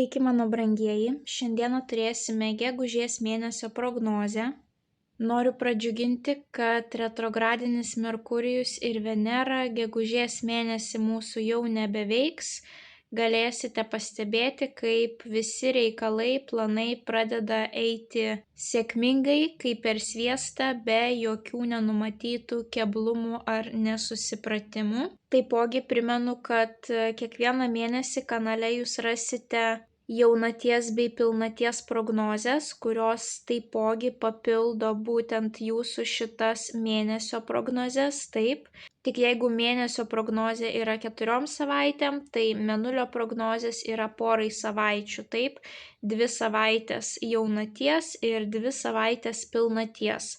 Sveiki, mano brangieji. Šiandieną turėsime gegužės mėnesio prognozę. Noriu pradžiuginti, kad retrogradinis Merkurijus ir Venera gegužės mėnesį mūsų jau nebeveiks. Galėsite pastebėti, kaip visi reikalai, planai pradeda eiti sėkmingai, kaip per sviestą, be jokių nenumatytų keblumų ar nesusipratimų. Taipogi primenu, kad kiekvieną mėnesį kanale jūs rasite jaunaties bei pilnaties prognozes, kurios taipogi papildo būtent jūsų šitas mėnesio prognozes. Taip, tik jeigu mėnesio prognozė yra 4 savaitėm, tai mėnulio prognozės yra porai savaičių. Taip, 2 savaitės jaunaties ir 2 savaitės pilnaties.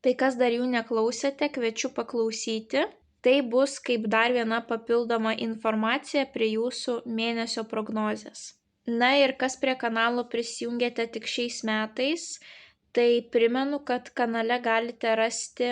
Tai kas dar jų neklausėte, kviečiu paklausyti. Tai bus kaip dar viena papildoma informacija prie jūsų mėnesio prognozės. Na ir kas prie kanalo prisijungėte tik šiais metais, tai primenu, kad kanale galite rasti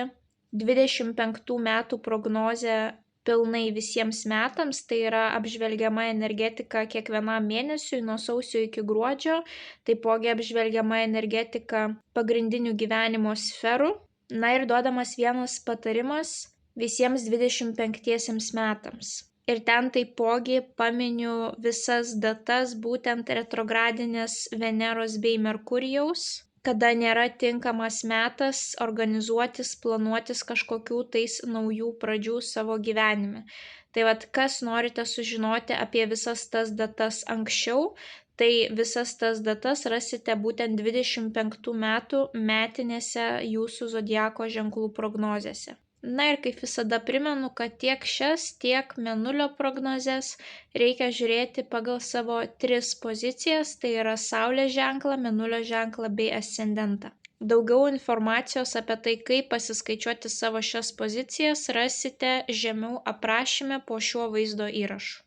25 metų prognozę pilnai visiems metams, tai yra apžvelgiama energetika kiekvienam mėnesiui nuo sausio iki gruodžio, taipogi apžvelgiama energetika pagrindinių gyvenimo sferų. Na ir duodamas vienas patarimas visiems 25 metams. Ir ten taipogi paminiu visas datas būtent retrogradinės Veneros bei Merkurijaus, kada nėra tinkamas metas organizuotis, planuotis kažkokių tais naujų pradžių savo gyvenime. Tai vat, kas norite sužinoti apie visas tas datas anksčiau, tai visas tas datas rasite būtent 25 metų metinėse jūsų zodiako ženklų prognozėse. Na ir kaip visada primenu, kad tiek šias, tiek mėnulio prognozes reikia žiūrėti pagal savo 3 pozicijas, tai yra Saulės ženklą, mėnulio ženklą bei ascendentą. Daugiau informacijos apie tai, kaip pasiskaičiuoti savo šias pozicijas, rasite žemiau aprašyme po šiuo vaizdo įrašu.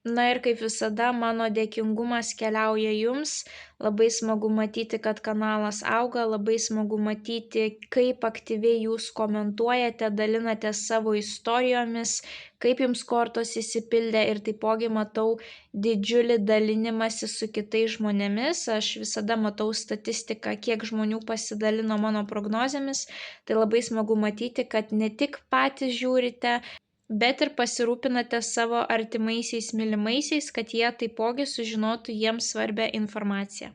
Na ir kaip visada, mano dėkingumas keliauja jums. Labai smagu matyti, kad kanalas auga, labai smagu matyti, kaip aktyviai jūs komentuojate, dalinate savo istorijomis, kaip jums kortos įsipildė ir taipogi matau didžiulį dalinimąsi su kitais žmonėmis. Aš visada matau statistiką, kiek žmonių pasidalino mano prognozėmis. Tai labai smagu matyti, kad ne tik patys žiūrite, bet ir pasirūpinate savo artimaisiais mylimaisiais, kad jie taipogi sužinotų jiems svarbią informaciją.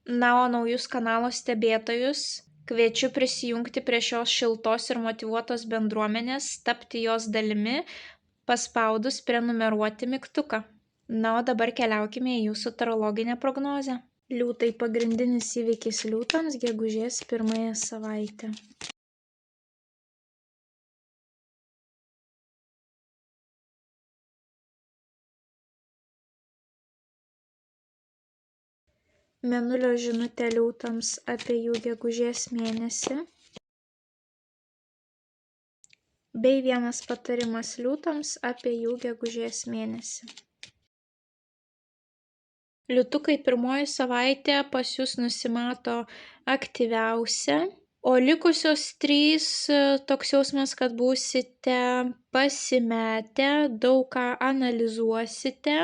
Na, o naujus kanalo stebėtojus kviečiu prisijungti prie šios šiltos ir motyvuotos bendruomenės, tapti jos dalimi, paspaudus prenumeruoti mygtuką. Na, o dabar keliaukime į jūsų tarologinę prognozę. Liūtai pagrindinis įvykis liūtams gegužės 1 savaitę. Mėnulio žinutė liūtams apie jų gegužės mėnesį. Bei vienas patarimas liūtams apie jų gegužės mėnesį. Liūtukai, 1 savaitė pas jūs nusimato aktyviausia, o likusios 3 toks jausmas, kad būsite pasimetę, daug ką analizuosite.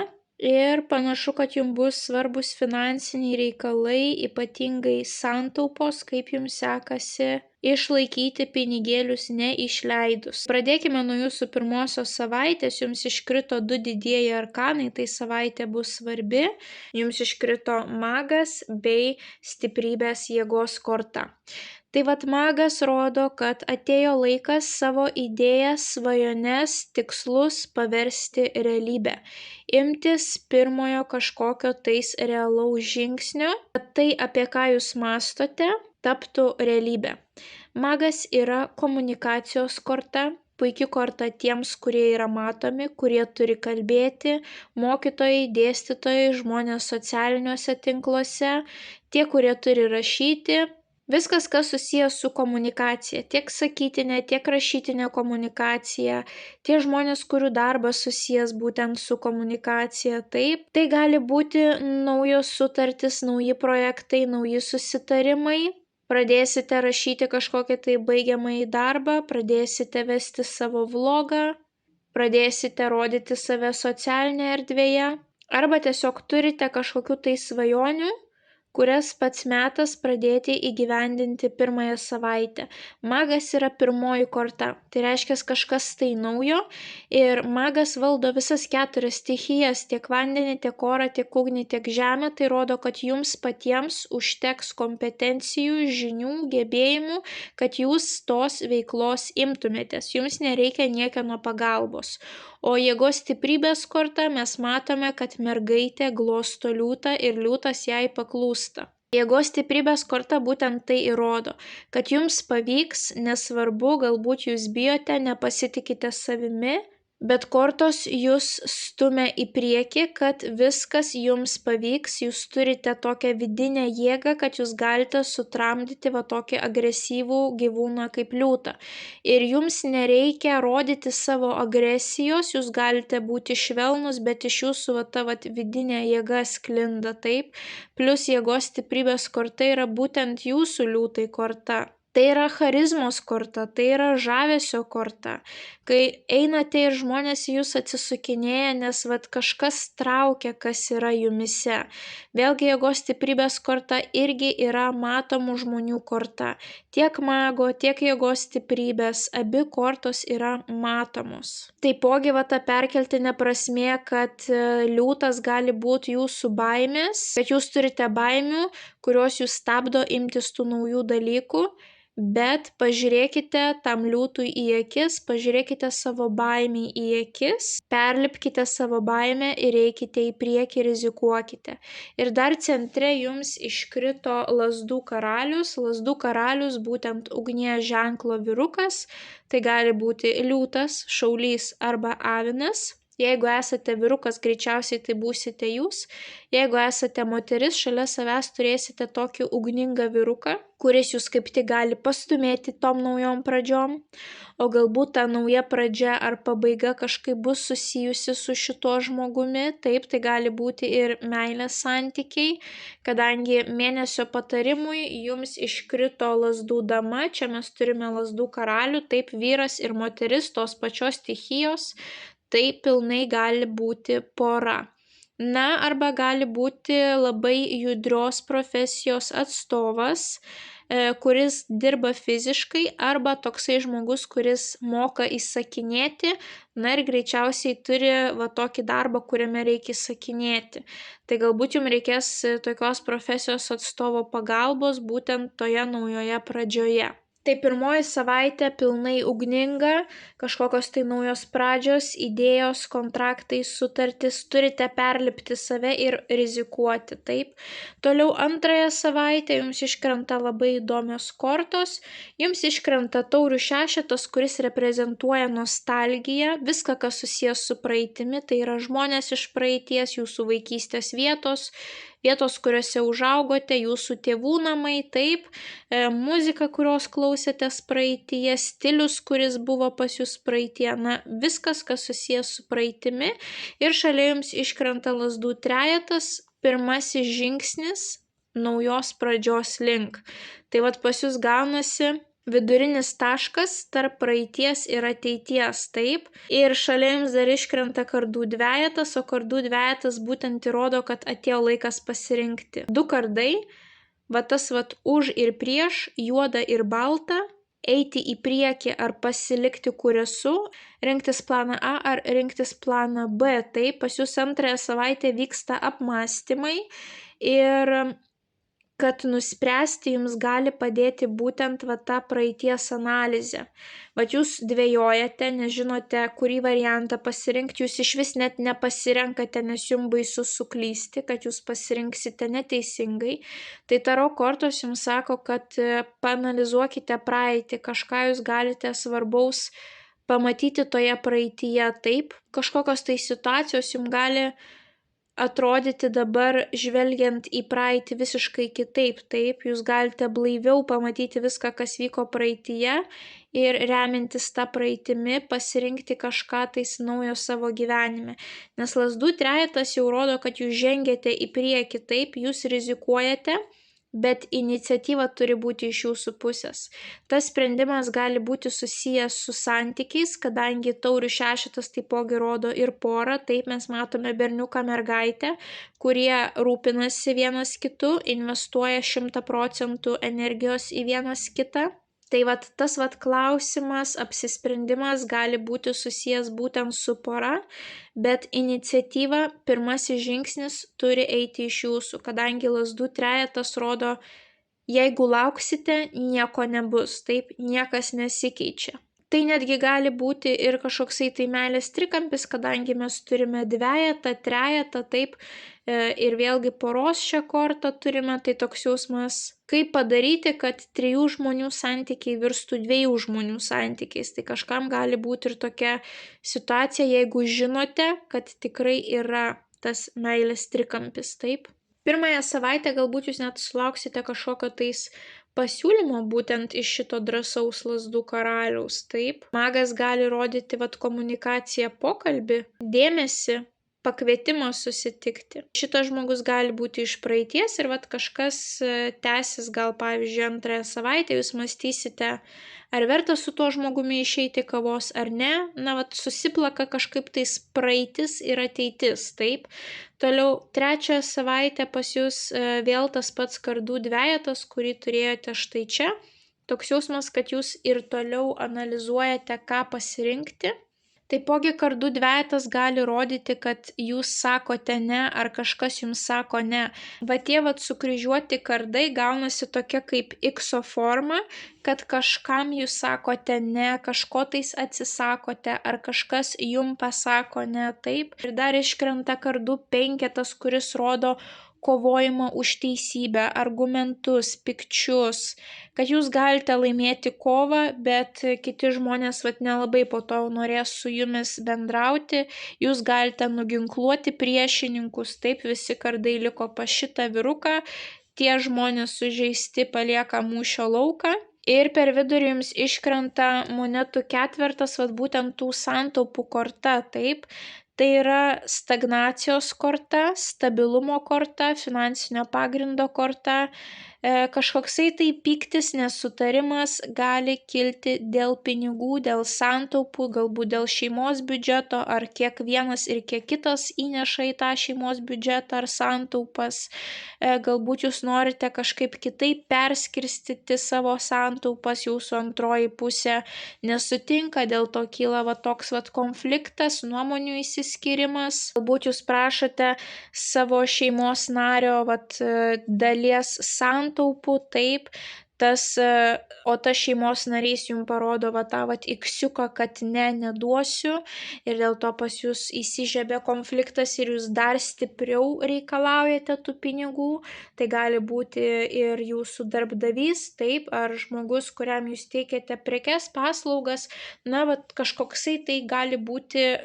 Ir panašu, kad jums bus svarbus finansiniai reikalai, ypatingai santaupos, kaip jums sekasi išlaikyti pinigėlius neišleidus. Pradėkime nuo jūsų 1 savaitės, jums iškrito 2 didieji arkanai, tai savaitė bus svarbi, jums iškrito magas bei stiprybės jėgos korta. Tai vat magas rodo, kad atėjo laikas savo idėjas, svajones, tikslus paversti realybę. Imtis pirmojo kažkokio tais realaus žingsnio, kad tai, apie ką jūs mastote, taptų realybė. Magas yra komunikacijos korta, puikia korta tiems, kurie yra matomi, kurie turi kalbėti, mokytojai, dėstytojai, žmonės socialiniuose tinkluose, tie, kurie turi rašyti. Viskas, kas susijęs su komunikacija, tiek sakytinė, tiek rašytinė komunikacija, tie žmonės, kurių darbas susijęs būtent su komunikacija, taip, tai gali būti naujos sutartys, nauji projektai, nauji susitarimai. Pradėsite rašyti kažkokį tai baigiamąjį darbą, pradėsite vesti savo vlogą, pradėsite rodyti save socialinėje erdvėje. arba tiesiog turite kažkokių tai svajonių, kurias pats metas pradėti įgyvendinti pirmąją savaitę. Magas yra pirmoji korta, tai reiškia kažkas tai naujo ir magas valdo visas 4 stichijas, tiek vandenį, tiek orą, tiek ugnį, tiek žemę, tai rodo, kad jums patiems užteks kompetencijų, žinių, gebėjimų, kad jūs tos veiklos imtumėtės, jums nereikia niekieno pagalbos. O jėgos stiprybės korta mes matome, kad mergaitė glosto liūtą ir liūtas jai paklūsta. Jėgos stiprybės korta būtent tai įrodo, kad jums pavyks, nesvarbu, galbūt jūs bijote, nepasitikite savimi, bet kortos jūs stumia į priekį, kad viskas jums pavyks, jūs turite tokią vidinę jėgą, kad jūs galite sutramdyti va tokį agresyvų gyvūną kaip liūtą. Ir jums nereikia rodyti savo agresijos, jūs galite būti švelnus, bet iš jūsų va ta vidinė jėga sklinda taip. Plus jėgos stiprybės korta yra būtent jūsų liūtai korta. Tai yra charizmos korta, tai yra žavesio korta. Kai einate ir žmonės jūs atsisukinėja, nes kažkas traukia, kas yra jumise. Vėlgi jėgos stiprybės korta irgi yra matomų žmonių korta. Tiek mago, tiek jėgos stiprybės, abi kortos yra matomos. Taipogi ta perkeltinė prasmė, kad liūtas gali būti jūsų baimės, kad jūs turite baimių, kurios jūs stabdo imtis tų naujų dalykų. Bet pažiūrėkite tam liūtui į akis, pažiūrėkite savo baimį į akis, perlipkite savo baimę ir eikite į priekį, rizikuokite. Ir dar centre jums iškrito lazdų karalius būtent ugnies ženklo vyrukas, tai gali būti liūtas, šaulys arba avinas. Jeigu esate vyrukas, greičiausiai tai būsite jūs. Jeigu esate moteris, šalia savęs turėsite tokį ugningą vyruką, kuris jūs kaip tik gali pastumėti tom naujom pradžiom. O galbūt ta nauja pradžia ar pabaiga kažkaip bus susijusi su šituo žmogumi. Taip, tai gali būti ir meilės santykiai, kadangi mėnesio patarimui jums iškrito lazdų dama, čia mes turime lazdų karalių, taip vyras ir moteris tos pačios stichijos. Tai pilnai gali būti pora. Na, arba gali būti labai judrios profesijos atstovas, kuris dirba fiziškai, arba toksai žmogus, kuris moka įsakinėti, na ir greičiausiai turi tokį darbą, kuriame reikia įsakinėti. Tai galbūt jums reikės tokios profesijos atstovo pagalbos būtent toje naujoje pradžioje. Tai pirmoji savaitė pilnai ugninga, kažkokios tai naujos pradžios, idėjos, kontraktai, sutartys, turite perlipti save ir rizikuoti, taip. Toliau antrąją savaitę jums iškrenta labai įdomios kortos, jums iškrenta taurių šešetas, kuris reprezentuoja nostalgiją, viską, kas susijęs su praeitimi, tai yra žmonės iš praeities, jūsų vaikystės vietos, kuriuose užaugote, jūsų tėvų namai, taip, muzika, kurios klausėtės praeityje, stilius, kuris buvo pas jūs praeitie, na, viskas, kas susijęs su praeitimi. Ir šalia jums iškrenta lazdų trejetas, pirmasis žingsnis naujos pradžios link. Tai pas jūs gaunasi vidurinis taškas tarp praeities ir ateities, taip. Ir šalia jums dar iškrenta kardų dvejetas, o kardų dvejetas būtent įrodo, kad atėjo laikas pasirinkti. 2 kardai, tas už ir prieš, juoda ir balta, eiti į priekį ar pasilikti kur esu, rinktis planą A ar rinktis planą B, taip. Pas jūs antrąją savaitę vyksta apmąstymai ir kad nuspręsti jums gali padėti būtent ta praeities analizė. Jūs dvejojate, nežinote, kurį variantą pasirinkti, jūs iš vis net nepasirenkate, nes jums baisu suklysti, kad jūs pasirinksite neteisingai. Tai taro kortos jums sako, kad paanalizuokite praeitį, kažką jūs galite svarbaus pamatyti toje praeityje, taip. Kažkokios tai situacijos jums gali atrodyti dabar žvelgiant į praeitį visiškai kitaip, taip, jūs galite blaiviau pamatyti viską, kas vyko praeityje ir remintis tą praeitimi pasirinkti kažką tais naujo savo gyvenime. Nes lazdų trejetas jau rodo, kad jūs žengiate į priekį, taip, jūs rizikuojate, bet iniciatyva turi būti iš jūsų pusės. Tas sprendimas gali būti susijęs su santykiais, kadangi taurių šešetas taipogi rodo ir porą, taip mes matome berniuką mergaitę, kurie rūpinasi vienas kitu, investuoja 100% energijos į vienas kitą. Tai vat tas vat klausimas, apsisprendimas gali būti susijęs būtent su pora, bet iniciatyva, pirmasis žingsnis turi eiti iš jūsų, kadangi lazdų trejetas rodo, jeigu lauksite, nieko nebus, taip, niekas nesikeičia. Tai netgi gali būti ir kažkoksai tai meilės trikampis, kadangi mes turime dvejetą, trejetą, taip, ir vėlgi poros šią kortą turime, tai toks jausmas, kaip padaryti, kad 3 žmonių santykiai virstų 2 žmonių santykiais. Tai kažkam gali būti ir tokia situacija, jeigu žinote, kad tikrai yra tas meilės trikampis, taip. Pirmąją savaitę galbūt jūs net sulauksite kažkokio tais pasiūlymo būtent iš šito drąsaus lazdų karaliaus, taip. Magas gali rodyti vat komunikaciją, pokalbį, dėmesį, pakvietimą susitikti. Šitas žmogus gali būti iš praeities ir vat kažkas tęsis gal pavyzdžiui 2 savaitę, jūs mąstysite, ar verta su tuo žmogumi išeiti kavos ar ne, na vat susiplaka kažkaip tais praeitis ir ateitis, taip. Toliau 3 savaitę pas jūs vėl tas pats kardų dvejetas, kurį turėjote štai čia. Toks jausmas, kad jūs ir toliau analizuojate, ką pasirinkti. Taipogi kardų dvejetas gali rodyti, kad jūs sakote ne, ar kažkas jums sako ne. Va tie vat sukryžiuoti kardai gaunasi tokia kaip X forma, kad kažkam jūs sakote ne, kažko tais atsisakote, ar kažkas jums pasako ne, taip. Ir dar iškrenta kardų penketas, kuris rodo kovojimą už teisybę, argumentus, pykčius, kad jūs galite laimėti kovą, bet kiti žmonės vat nelabai po to norės su jumis bendrauti, jūs galite nuginkluoti priešininkus, taip visi kardai liko pas šitą vyruką, tie žmonės sužeisti palieka mūšio lauką. Ir per vidurį jums iškrenta monetų ketvertas, vat būtent tų santaupų korta, taip. Tai yra stagnacijos korta, stabilumo korta, finansinio pagrindo korta. Kažkoksai tai pyktis, nesutarimas gali kilti dėl pinigų, dėl santaupų, galbūt dėl šeimos biudžeto, ar kiek vienas ir kiek kitas įneša į tą šeimos biudžetą ar santaupas. Galbūt jūs norite kažkaip kitaip perskirstyti savo santaupas, jūsų antroji pusė nesutinka, dėl to kyla va toks va konfliktas, nuomonių išsiskyrimas. Galbūt jūs prašote savo šeimos nario dalies santaupų, taip, o tas šeimos narys jums parodo tą iksiuką, kad ne, neduosiu, ir dėl to pas jūs įsižiebė konfliktas ir jūs dar stipriau reikalaujate tų pinigų. Tai gali būti ir jūsų darbdavys, taip, ar žmogus, kuriam jūs teikiate prekes, paslaugas, na, kažkoksai tai gali būti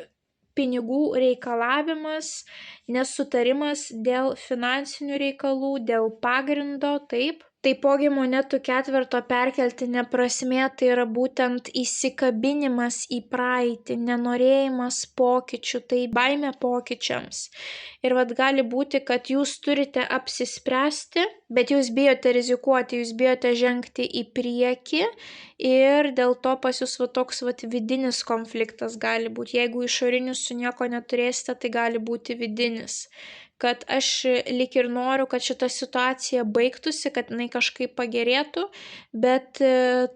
pinigų reikalavimas, nesutarimas dėl finansinių reikalų, dėl pagrindo, taip. Taipogi monetų ketverto perkeltinė prasmė tai yra būtent įsikabinimas į praeitį, nenorėjimas pokyčių, tai baimė pokyčiams. Ir gali būti, kad jūs turite apsispręsti, bet jūs bijote rizikuoti, jūs bijote žengti į priekį ir dėl to pas jūs toks vidinis konfliktas gali būti. Jeigu išorinius su nieko neturėsite, tai gali būti vidinis. Kad aš lyg ir noriu, kad šita situacija baigtųsi, kad jinai kažkaip pagerėtų, bet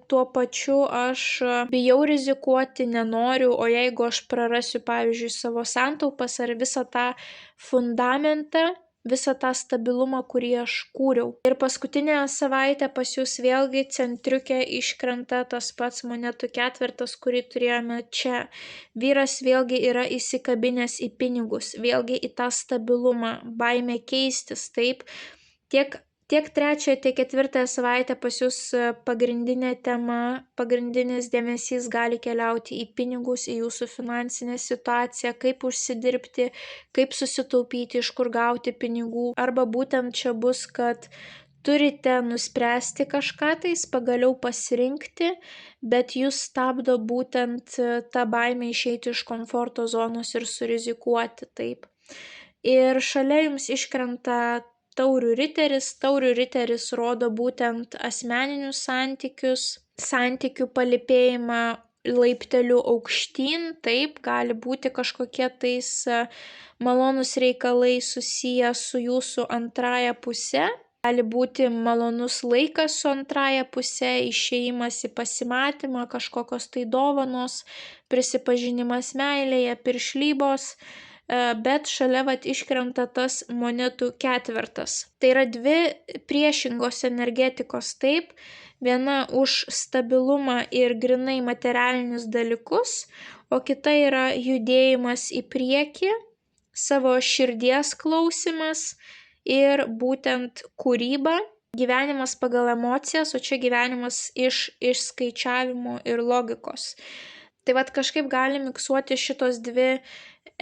tuo pačiu aš bijau rizikuoti, nenoriu, o jeigu aš prarasiu, pavyzdžiui, savo santaupas ar visą tą fundamentą, visą tą stabilumą, kurį aš kūriau. Ir paskutinę savaitę pas jūs vėlgi centriuke iškrenta tas pats monetų ketvertas, kurį turėjome čia. Vyras vėlgi yra įsikabinęs į pinigus, vėlgi į tą stabilumą, baimę keistis, taip. Tiek 3, tiek 4 savaitę pas jūs pagrindinė tema, pagrindinis dėmesys gali keliauti į pinigus, į jūsų finansinę situaciją, kaip užsidirbti, kaip susitaupyti, iš kur gauti pinigų. Arba būtent čia bus, kad turite nuspręsti kažką tais, pagaliau pasirinkti, bet jūs stabdo būtent tą baimę išeiti iš komforto zonos ir surizikuoti, taip. Ir šalia jums iškrenta taurių riteris. Taurių riteris rodo būtent asmeninius santykius, santykių palypėjimą laipteliu aukštyn. Taip, gali būti kažkokie tais malonūs reikalai susiję su jūsų antraja puse. Gali būti malonus laikas su antraja puse, išėjimas į pasimatymą, kažkokios tai dovanos, prisipažinimas meilėje, piršlybos, bet šalia iškrenta tas monetų ketvertas. Tai yra dvi priešingos energetikos, taip, viena už stabilumą ir grinai materialinius dalykus, o kita yra judėjimas į priekį, savo širdies klausimas ir būtent kūryba, gyvenimas pagal emocijas, o čia gyvenimas iš išskaičiavimo ir logikos. Tai kažkaip gali miksuoti šitos dvi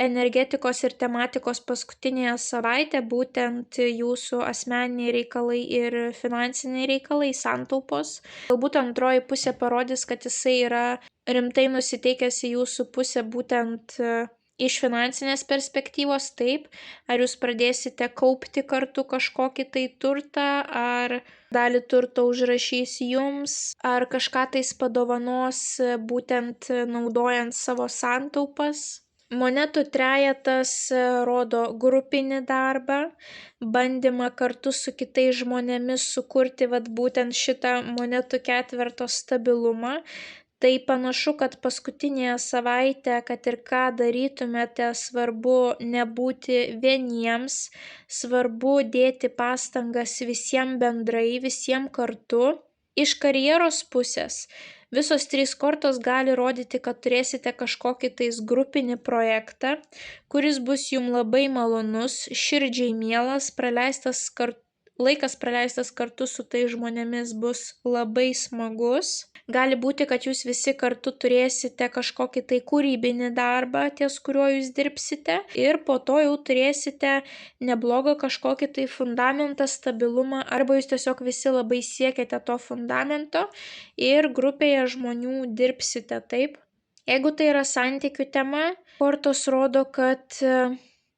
energetikos ir tematikos paskutinėje savaitę, būtent jūsų asmeniniai reikalai ir finansiniai reikalai, santaupos. Galbūt antroji pusė parodys, kad jisai yra rimtai nusiteikęs į jūsų pusę būtent iš finansinės perspektyvos, taip, ar jūs pradėsite kaupti kartu kažkokį tai turtą, ar dalį turto užrašys jums, ar kažką tais padovanos būtent naudojant savo santaupas. Monetų trejetas rodo grupinį darbą, bandymą kartu su kitais žmonėmis sukurti būtent šitą monetų ketverto stabilumą. Tai panašu, kad paskutinėje savaitę, kad ir ką darytumėte, svarbu nebūti vieniems, svarbu dėti pastangas visiems bendrai, visiems kartu. Iš karjeros pusės visos trys kortos gali rodyti, kad turėsite kažkokį tais grupinį projektą, kuris bus jums labai malonus, širdžiai mielas, laikas praleistas kartu su tais žmonėmis bus labai smagus. Gali būti, kad jūs visi kartu turėsite kažkokį tai kūrybinį darbą, ties kuriuo jūs dirbsite, ir po to jau turėsite neblogą kažkokį tai fundamentą, stabilumą, arba jūs tiesiog visi labai siekiate to fundamento ir grupėje žmonių dirbsite, taip. Jeigu tai yra santykių tema, kortos rodo, kad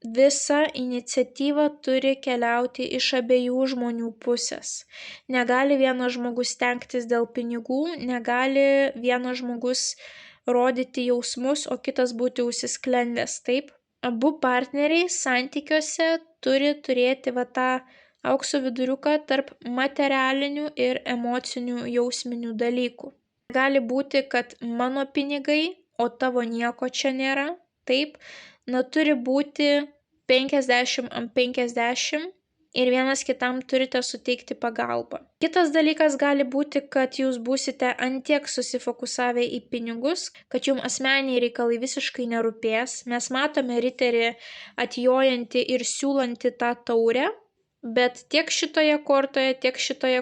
visa iniciatyva turi keliauti iš abiejų žmonių pusės. Negali vienas žmogus stengtis dėl pinigų, negali vienas žmogus rodyti jausmus, o kitas būti užsisklendęs, taip. Abu partneriai santykiuose turi turėti tą aukso viduriuką tarp materialinių ir emocinių jausminių dalykų. Gali būti, kad mano pinigai, o tavo nieko čia nėra, taip. Turi būti 50/50 ir vienas kitam turite suteikti pagalbą. Kitas dalykas gali būti, kad jūs būsite antiek susifokusavę į pinigus, kad jums asmeniniai reikalai visiškai nerūpės. Mes matome riterį atjojantį ir siūlantį tą taurę, bet tiek šitoje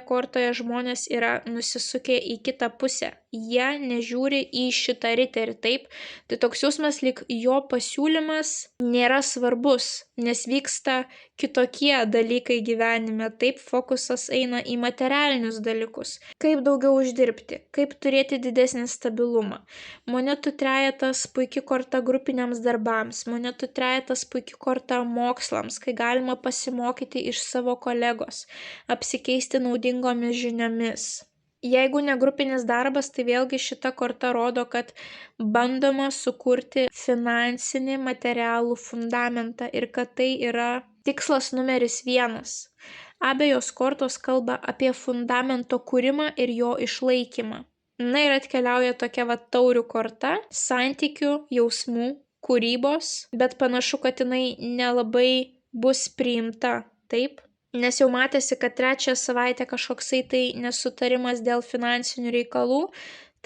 kortoje žmonės yra nusisukę į kitą pusę. Jie nežiūri į šitą riterį, taip. Tai toks jausmas, lyg jo pasiūlymas nėra svarbus, nes vyksta kitokie dalykai gyvenime, taip, fokusas eina į materialinius dalykus. Kaip daugiau uždirbti, kaip turėti didesnį stabilumą. Monetų trejetas puikia korta grupiniams darbams, monetų trejetas puikia korta mokslams, kai galima pasimokyti iš savo kolegos, apsikeisti naudingomis žiniomis. Jeigu ne grupinis darbas, tai vėlgi šita korta rodo, kad bandoma sukurti finansinį materialų fundamentą ir kad tai yra tikslas numeris 1. Abejos kortos kalba apie fundamento kūrimą ir jo išlaikymą. Ir atkeliauja tokia taurių korta, santykių, jausmų, kūrybos, bet panašu, kad jinai nelabai bus priimta, taip. Nes jau matėsi, kad trečią savaitę kažkoksai tai nesutarimas dėl finansinių reikalų,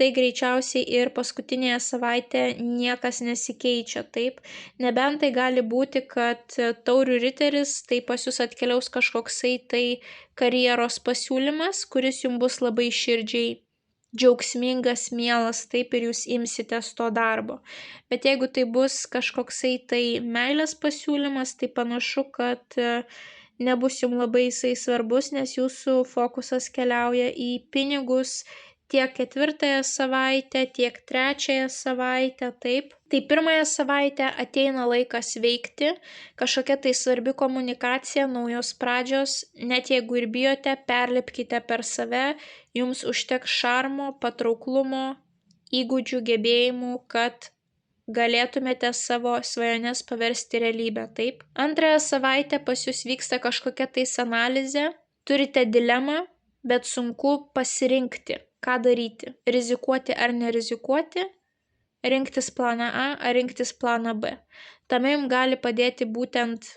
tai greičiausiai ir paskutinėje savaitę niekas nesikeičia, taip. Nebent tai gali būti, kad taurių riteris, tai pas jūs atkeliaus kažkoksai tai karjeros pasiūlymas, kuris jums bus labai širdžiai džiaugsmingas, mielas, taip, ir jūs imsitės to darbo. Bet jeigu tai bus kažkoksai tai meilės pasiūlymas, tai panašu, kad nebus jums labai jisai svarbus, nes jūsų fokusas keliauja į pinigus, tiek 4 savaitę, tiek 3 savaitę, taip. Tai 1 savaitę ateina laikas veikti, kažkokia tai svarbi komunikacija, naujos pradžios, net jeigu ir bijote, perlipkite per save, jums užteks šarmo, patrauklumo, įgūdžių, gebėjimų, kad galėtumėte savo svajones paversti realybę, taip. 2 savaitę pas jūs vyksta kažkokia tais analizė, turite dilemą, bet sunku pasirinkti, ką daryti. Rizikuoti ar nerizikuoti, rinktis planą A ar rinktis planą B. Tame jums gali padėti būtent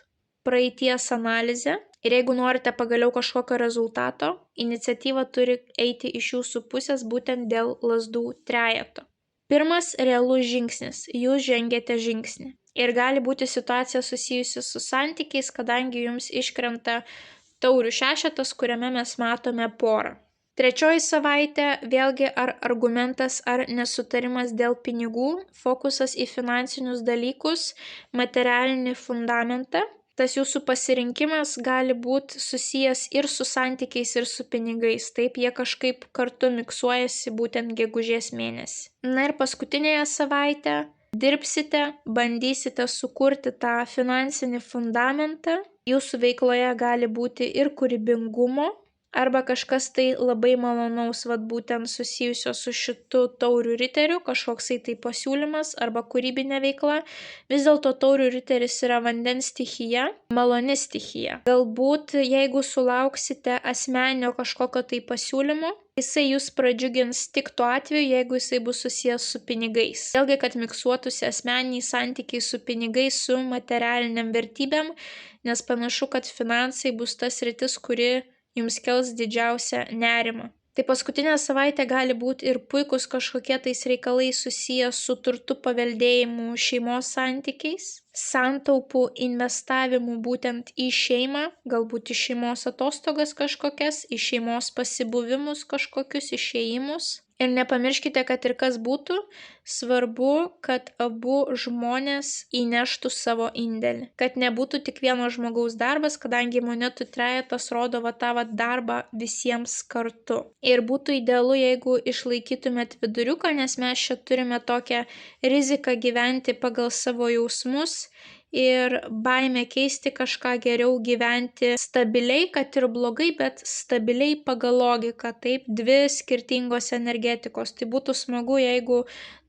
praeities analizė. Ir jeigu norite pagaliau kažkokio rezultato, iniciatyva turi eiti iš jūsų pusės būtent dėl lazdų trejeto. 1 realus žingsnis. Jūs žengėte žingsnį. Ir gali būti situacija susijusi su santykiais, kadangi jums iškrenta taurių šešetas, kuriame mes matome porą. 3 savaitė, vėlgi ar argumentas, ar nesutarimas dėl pinigų, fokusas į finansinius dalykus, materialinį fundamentą. Tas jūsų pasirinkimas gali būti susijęs ir su santykiais, ir su pinigais. Taip, jie kažkaip kartu miksuojasi būtent gegužės mėnesį. Na ir paskutinėje savaitę dirbsite, bandysite sukurti tą finansinį fundamentą. Jūsų veikloje gali būti ir kūrybingumo, arba kažkas tai labai malonaus, būtent susijusio su šitu taurių riteriu, kažkoksai tai pasiūlymas arba kūrybinė veikla. Vis dėlto taurių riteris yra vandens stichija, maloni stichija. Galbūt, jeigu sulauksite asmeninio kažkokio tai pasiūlymo, jisai jūs pradžiugins tik tuo atveju, jeigu jisai bus susijęs su pinigais. Vėlgi, kad miksuotųsi asmeniniai santykiai su pinigais, su materialiniam vertybėm, nes panašu, kad finansai bus tas sritis, kuri jums kels didžiausią nerimą. Tai paskutinė savaitė gali būti ir puikus kažkokie tais reikalai susiję su turtu, paveldėjimu, šeimos santykiais, santaupų investavimu būtent į šeimą, galbūt į šeimos atostogas kažkokias, į šeimos pasibuvimus kažkokius, išėjimus. Ir nepamirškite, kad ir kas būtų, svarbu, kad abu žmonės įneštų savo indėlį. Kad nebūtų tik vieno žmogaus darbas, kadangi monetų trejetas rodo tą darbą visiems kartu. Ir būtų idealu, jeigu išlaikytumėt viduriuką, nes mes čia turime tokią riziką gyventi pagal savo jausmus ir baimę keisti kažką, geriau gyventi stabiliai, kad ir blogai, bet stabiliai pagal logiką, taip, 2 skirtingos energetikos. Tai būtų smagu, jeigu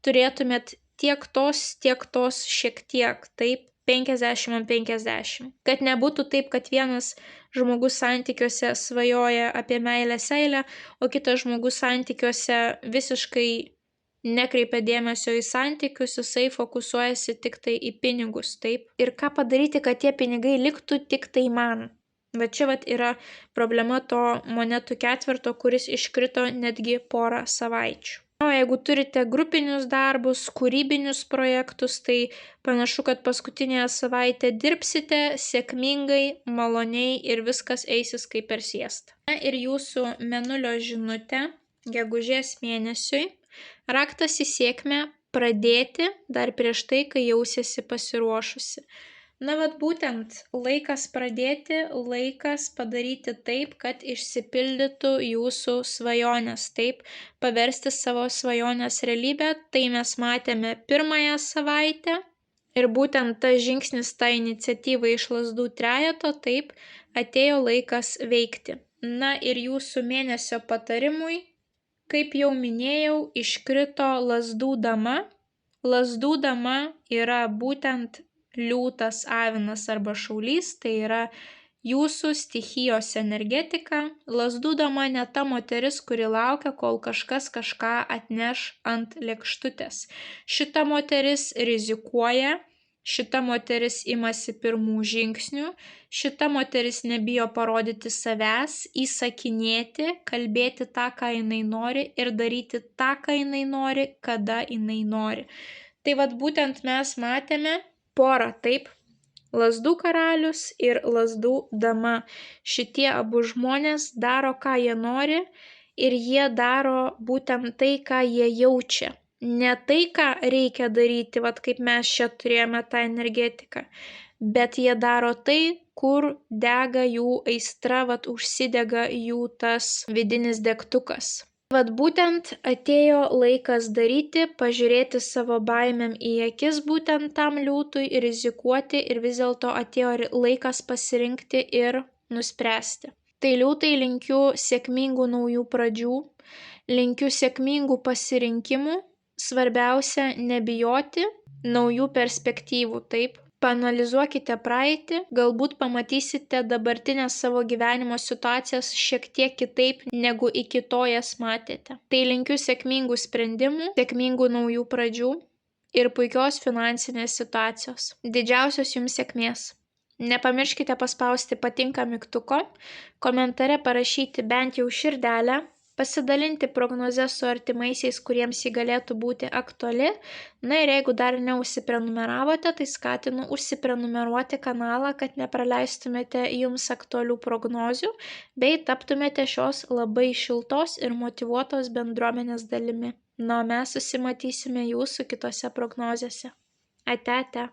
turėtumėt tiek tos šiek tiek, taip, 50/50. Kad nebūtų taip, kad vienas žmogus santykiuose svajoja apie meilę seilę, o kitas žmogus santykiuose visiškai nekreipia dėmesio į santykius, jisai fokusuojasi tik tai į pinigus, taip. Ir ką padaryti, kad tie pinigai liktų tik tai man. Bet čia yra problema to monetų ketverto, kuris iškrito netgi porą savaičių. O jeigu turite grupinius darbus, kūrybinius projektus, tai panašu, kad paskutinėje savaitę dirbsite sėkmingai, maloniai ir viskas eisis kaip per siestą. Na ir jūsų mėnulio žinutė gegužės mėnesiui. Raktas į sėkmę pradėti dar prieš tai, kai jausiesi pasiruošusi. Na, būtent laikas pradėti, laikas padaryti taip, kad išsipildytų jūsų svajonės, taip, paversti savo svajonės realybę. Tai mes matėme 1 savaitę ir būtent tas žingsnis, ta iniciatyva iš lazdų trejeto, taip, atėjo laikas veikti. Na ir jūsų mėnesio patarimui, kaip jau minėjau, iškrito lazdų dama. Lazdų dama yra būtent liūtas, avinas arba šaulys, tai yra jūsų stichijos energetika. Lazdų dama ne ta moteris, kuri laukia, kol kažkas kažką atneš ant lėkštutės. Šita moteris rizikuoja, šita moteris imasi pirmų žingsnių, šita moteris nebijo parodyti savęs, įsakinėti, kalbėti tą, ką jinai nori ir daryti tą, ką jinai nori, kada jinai nori. Tai būtent mes matėme porą, taip, lazdų karalius ir lazdų dama. Šitie abu žmonės daro, ką jie nori ir jie daro būtent tai, ką jie jaučia. Ne tai, ką reikia daryti, kaip mes čia turėjome tą energetiką, bet jie daro tai, kur dega jų aistra, užsidega jų tas vidinis degtukas. Vat būtent atėjo laikas daryti, pažiūrėti savo baimėm į akis būtent tam liūtui, rizikuoti ir vis dėlto atėjo laikas pasirinkti ir nuspręsti. Tai liūtai linkiu sėkmingų naujų pradžių, linkiu sėkmingų pasirinkimų, svarbiausia nebijoti naujų perspektyvų, taip. Paanalizuokite praeitį, galbūt pamatysite dabartinės savo gyvenimo situacijas šiek tiek kitaip, negu iki to jas matėte. Tai linkiu sėkmingų sprendimų, sėkmingų naujų pradžių ir puikios finansinės situacijos. Didžiausios jums sėkmės. Nepamirškite paspausti patinka mygtuko, komentare parašyti bent jau širdelę, pasidalinti prognozę su artimaisiais, kuriems ji galėtų būti aktuali. Na ir jeigu dar neužsiprenumeravote, tai skatinu užsiprenumeruoti kanalą, kad nepraleistumėte jums aktualių prognozių, bei taptumėte šios labai šiltos ir motyvuotos bendruomenės dalimi. Na, o mes susimatysime jūsų kitose prognozėse. Ate, ate.